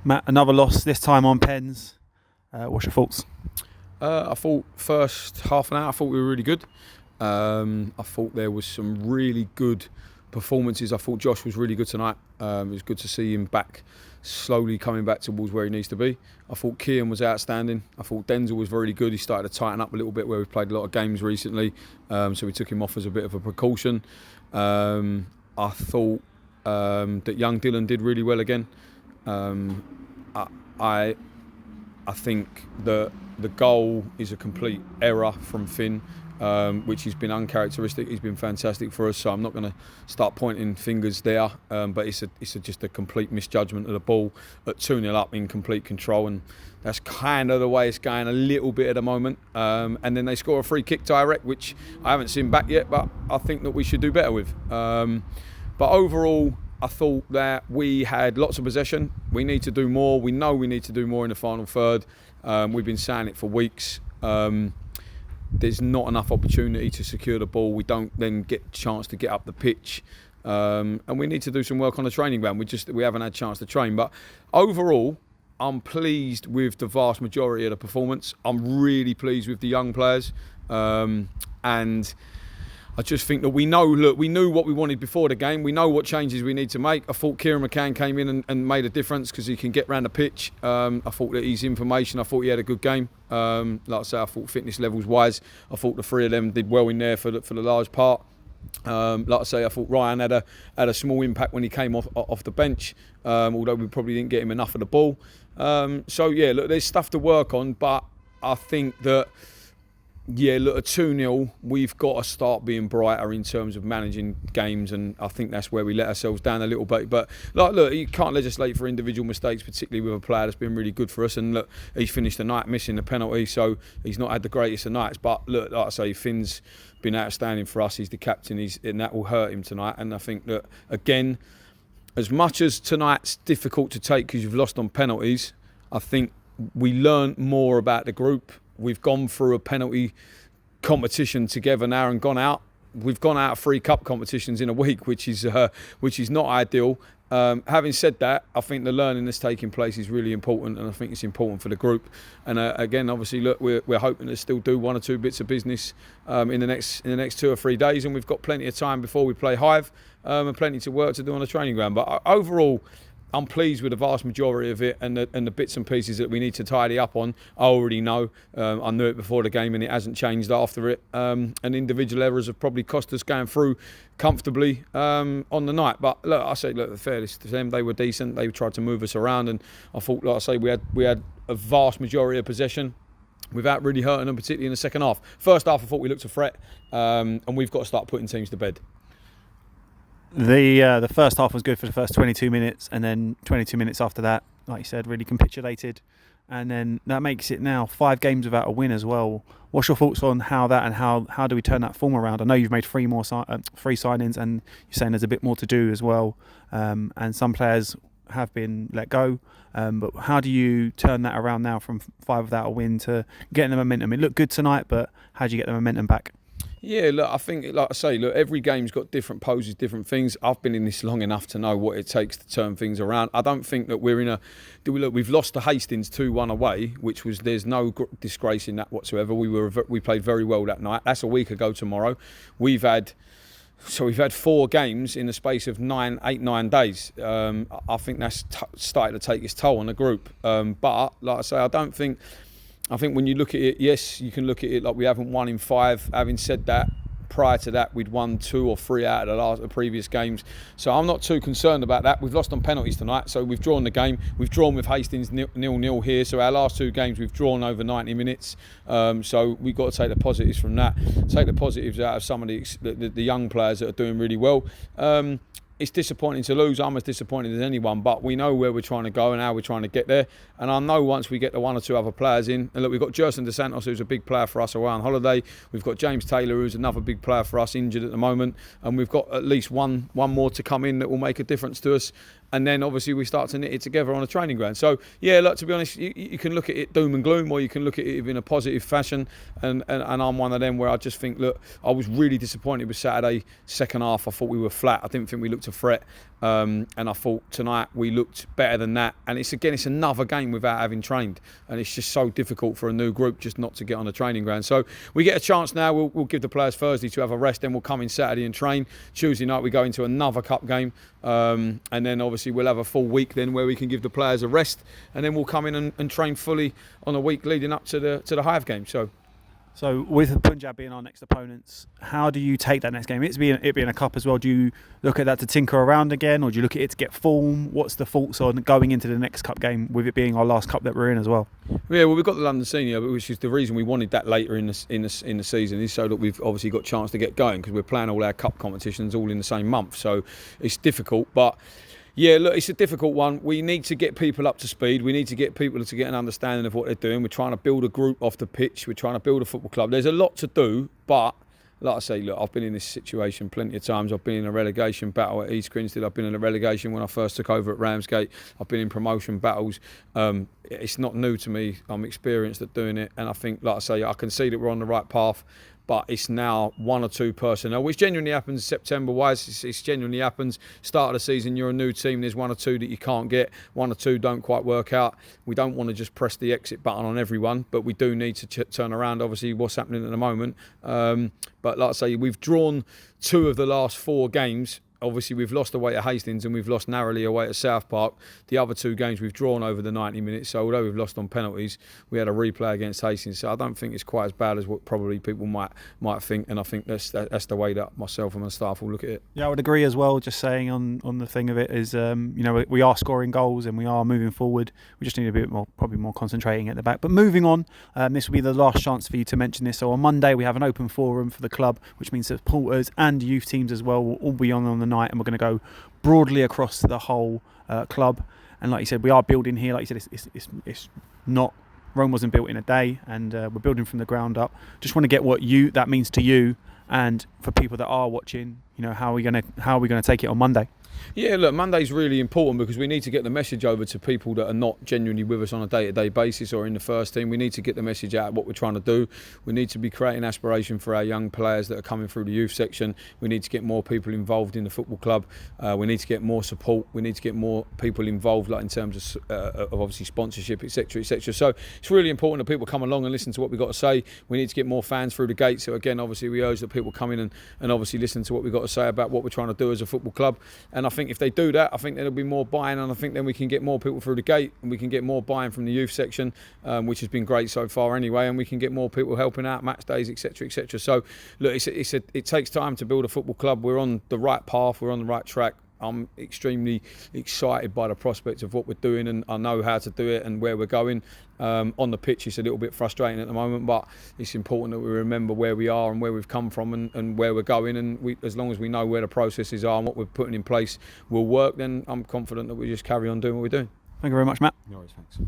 Matt, another loss, this time on pens. What's your thoughts? I thought first half an hour, I thought we were really good. I thought there was some really good performances. I thought Josh was really good tonight. It was good to see him back, slowly coming back towards where he needs to be. I thought Kieran was outstanding. I thought Denzel was really good. He started to tighten up a little bit where we've played a lot of games recently. So we took him off as a bit of a precaution. I thought that young Dylan did really well again. I think that the goal is a complete error from Finn, which has been uncharacteristic. He's been fantastic for us, so I'm not going to start pointing fingers there. But it's just a complete misjudgment of the ball at 2-0 up in complete control, and that's kind of the way it's going a little bit at the moment. And then they score a free kick direct, which I haven't seen back yet, but I think that we should do better with. But overall, I thought that we had lots of possession. We need to do more. We know we need to do more in the final third. We've been saying it for weeks. There's not enough opportunity to secure the ball. We don't then get a chance to get up the pitch. And we need to do some work on the training ground. We haven't had a chance to train. But overall, I'm pleased with the vast majority of the performance. I'm really pleased with the young players. And I just think that we knew what we wanted before the game. We know what changes we need to make. I thought Kieran McCann came in and made a difference because he can get round the pitch. I thought that his information, I thought he had a good game. Like I say, I thought fitness levels wise, I thought the three of them did well in there for the large part. Like I say, I thought Ryan had a small impact when he came off the bench, although we probably didn't get him enough of the ball. So yeah, look, there's stuff to work on, but I think that, yeah, look, at 2-0, we've got to start being brighter in terms of managing games, and I think that's where we let ourselves down a little bit. But look, you can't legislate for individual mistakes, particularly with a player that's been really good for us. And look, he finished the night missing the penalty, so he's not had the greatest of nights. But look, like I say, Finn's been outstanding for us. He's the captain, and that will hurt him tonight. And I think that, again, as much as tonight's difficult to take because you've lost on penalties, I think we learned more about the group. We've gone through a penalty competition together now and gone out. We've gone out of 3 cup competitions in a week, which is not ideal. Having said that, I think the learning that's taking place is really important, and I think it's important for the group. And again, obviously, look, we're hoping to still do 1 or 2 bits of business in the next 2 or 3 days, and we've got plenty of time before we play Hive, and plenty to work to do on the training ground. But overall, I'm pleased with the vast majority of it, and the bits and pieces that we need to tidy up on, I already know. I knew it before the game, and it hasn't changed after it. And individual errors have probably cost us going through comfortably on the night. But look, I say, look, the fairness to them, they were decent. They tried to move us around, and I thought, like I say, we had a vast majority of possession without really hurting them, particularly in the second half. First half, I thought we looked a threat, and we've got to start putting teams to bed. The first half was good for the first 22 minutes, and then 22 minutes after that, like you said, really capitulated. And then that makes it now 5 games without a win as well. What's your thoughts on how do we turn that form around? I know you've made 3 signings, and you're saying there's a bit more to do as well. And some players have been let go. But how do you turn that around now from 5 without a win to getting the momentum? It looked good tonight, but how do you get the momentum back? Yeah, look, I think, like I say, look, every game's got different poses, different things. I've been in this long enough to know what it takes to turn things around. I don't think that we've lost to Hastings 2-1 away, there's no disgrace in that whatsoever. We played very well that night. That's a week ago tomorrow. We've had 4 games in the space of 9 days. I think that's started to take its toll on the group. But like I say, I think when you look at it, yes, you can look at it like we haven't won in 5. Having said that, prior to that, we'd won 2 or 3 out of the previous games. So I'm not too concerned about that. We've lost on penalties tonight, so we've drawn the game. We've drawn with Hastings 0-0 here. So our last 2 games, we've drawn over 90 minutes. So we've got to take the positives from that. Take the positives out of some of the young players that are doing really well. It's disappointing to lose. I'm as disappointed as anyone, but we know where we're trying to go and how we're trying to get there. And I know once we get the 1 or 2 other players in, and look, we've got Jerson DeSantos, who's a big player for us away on holiday. We've got James Taylor, who's another big player for us, injured at the moment. And we've got at least one more to come in that will make a difference to us. and then obviously we start to knit it together on a training ground. So yeah, look, to be honest, you can look at it doom and gloom, or you can look at it in a positive fashion, and I'm one of them where I just think, look, I was really disappointed with Saturday second half. I thought we were flat. I didn't think we looked a threat, and I thought tonight we looked better than that. And it's another game without having trained, and it's just so difficult for a new group just not to get on the training ground. So we get a chance now. We'll give the players Thursday to have a rest, then we'll come in Saturday and train. Tuesday night we go into another cup game, and then obviously we'll have a full week then where we can give the players a rest, and then we'll come in and train fully on a week leading up to the Hive game. So with Punjab being our next opponents, how do you take that next game? It being a cup as well. Do you look at that to tinker around again, or do you look at it to get form? What's the thoughts on going into the next cup game with it being our last cup that we're in as well? Yeah, well, we've got the London Senior, which is the reason we wanted that later in the season, is so that we've obviously got a chance to get going, because we're playing all our cup competitions all in the same month. So it's difficult, but yeah, look, it's a difficult one. We need to get people up to speed. We need to get people to get an understanding of what they're doing. We're trying to build a group off the pitch. We're trying to build a football club. There's a lot to do, but like I say, look, I've been in this situation plenty of times. I've been in a relegation battle at East Grinstead. I've been in a relegation when I first took over at Ramsgate. I've been in promotion battles. It's not new to me. I'm experienced at doing it, and I think, like I say, I can see that we're on the right path. But it's now one or two personnel, which genuinely happens September-wise. It genuinely happens. Start of the season, you're a new team. There's one or two that you can't get. One or two don't quite work out. We don't want to just press the exit button on everyone, but we do need to turn around, obviously, what's happening at the moment. But like I say, we've drawn 2 of the last 4 games. Obviously, we've lost away at Hastings and we've lost narrowly away at South Park. The other 2 games we've drawn over the 90 minutes. So although we've lost on penalties, we had a replay against Hastings. So I don't think it's quite as bad as what probably people might think. And I think that's the way that myself and my staff will look at it. Yeah, I would agree as well. Just saying on the thing of it is, we are scoring goals and we are moving forward. We just need a bit more, probably more concentrating at the back. But moving on, this will be the last chance for you to mention this. So on Monday we have an open forum for the club, which means supporters and youth teams as well will all be on the night, and we're going to go broadly across the whole club. And like you said, we are building here. Like you said, it's not, Rome wasn't built in a day, and we're building from the ground up. Just want to get what that means to you, and for people that are watching, how are we going to take it on Monday? Yeah, look, Monday's really important because we need to get the message over to people that are not genuinely with us on a day-to-day basis or in the first team. We need to get the message out of what we're trying to do. We need to be creating aspiration for our young players that are coming through the youth section. We need to get more people involved in the football club. We need to get more support. We need to get more people involved, like in terms of obviously sponsorship, etc., etc. So it's really important that people come along and listen to what we've got to say. We need to get more fans through the gate. So again, obviously, we urge that people come in and obviously listen to what we've got to say about what we're trying to do as a football club. And I think if they do that, I think there'll be more buying, and I think then we can get more people through the gate, and we can get more buying from the youth section, which has been great so far anyway, and we can get more people helping out match days, etc., etc. So look, it takes time to build a football club. We're on the right path, we're on the right track. I'm extremely excited by the prospects of what we're doing, and I know how to do it and where we're going. On the pitch, it's a little bit frustrating at the moment, but it's important that we remember where we are and where we've come from and where we're going. And as long as we know where the processes are and what we're putting in place will work, then I'm confident that we just carry on doing what we're doing. Thank you very much, Matt. No worries, thanks.